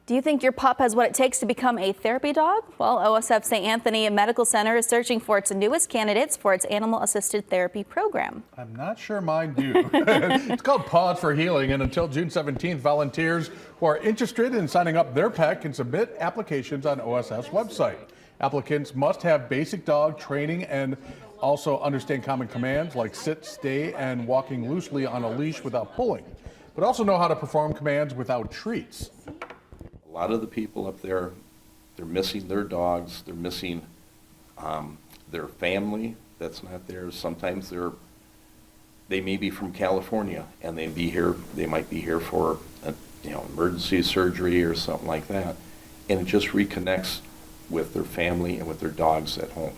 Do you think your pup has what it takes to become a therapy dog? Well, OSF Saint Anthony Medical Center is searching for its newest candidates for its animal-assisted therapy program. I'm not sure mine do. It's called Pause for Healing, and until June 17th, volunteers who are interested in signing up their pet can submit applications on OSF's website. Applicants must have basic dog training and also understand common commands like sit, stay, and walking loosely on a leash without pulling, but also know how to perform commands without treats. A lot of the people up there, they're missing their dogs, they're missing their family that's not there. Sometimes they may be from California and they might be here for emergency surgery or something like that, and it just reconnects with their family and with their dogs at home.